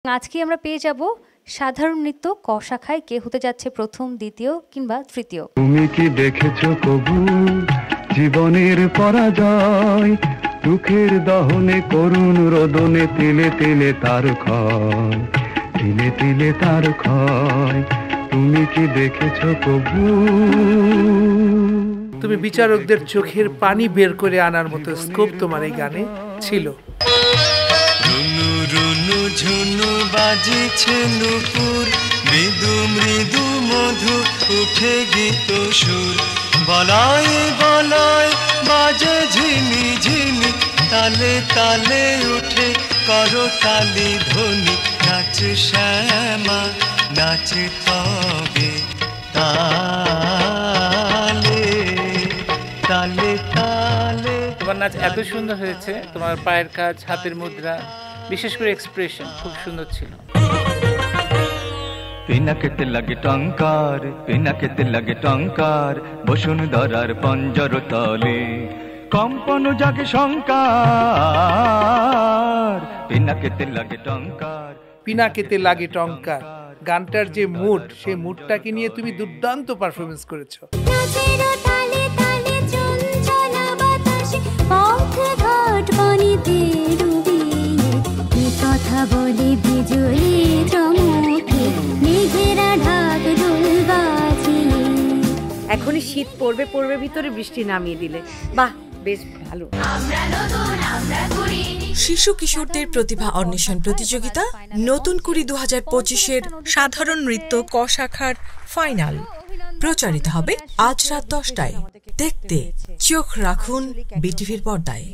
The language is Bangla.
আজকে আমরা পেয়ে যাব সাধারণ নৃত্য ক শাখায় কে হতে যাচ্ছে প্রথম, দ্বিতীয় কিংবা তৃতীয়। তুমি কি দেখেছো কবু জীবনের পরাজয়, দুঃখের দহনে করুণ রোদনে তিলে তিলে তার ক্ষয়, তিলে তিলে তার ক্ষয়। তুমি কি দেখেছো কবু? তুমি বিচারকদের চোখের পানি বের করে আনার মতো স্কোপ তোমার এই গানে ছিল। রুনু রুনু ঝুনু বাজেছে নুপুর, মৃদু মৃদু মধু উঠে গীত সুর, বলায় বলায় বাজে ঝিমি ঝিমি, তালে তালে উঠে করো তালি ধ্বনি, নাচ শ্যামা নাচ তবে তালে তালে তালে। তোমার নাচ এত সুন্দর হয়েছে, তোমার পায়ের কাজ, হাতের মুদ্রা, বিশেষ করে এক্সপ্রেশন খুব সুন্দর ছিল। পিনাকেতে লাগে টঙ্কার, পিনাকেতে লাগে টঙ্কার, বসুন্ধরার পঞ্জর তলে কম্পন জাগে শঙ্কার, পিনাকেতে লাগে টঙ্কার, পিনাকেতে লাগে টঙ্কার গানটার যে মুড, সেই মুডটাকে নিয়ে তুমি দুর্দান্ত পারফরমেন্স করেছো। কথা বলে বিজয়ী চমকে মেঘেরা ঢাক ঢোল বাজিয়ে। এখনই শীত পড়বে পড়বে, ভিতরে বৃষ্টি নামিয়ে দিলে, বাহ বেশ ভালো। শিশু কিশোরদের প্রতিভা অন্বেষণ প্রতিযোগিতা নতুন কুড়ি 2025-এর সাধারণ নৃত্য ক শাখার ফাইনাল প্রচারিত হবে আজ রাত 10টায়। দেখতে চোখ রাখুন বিটিভির পর্দায়।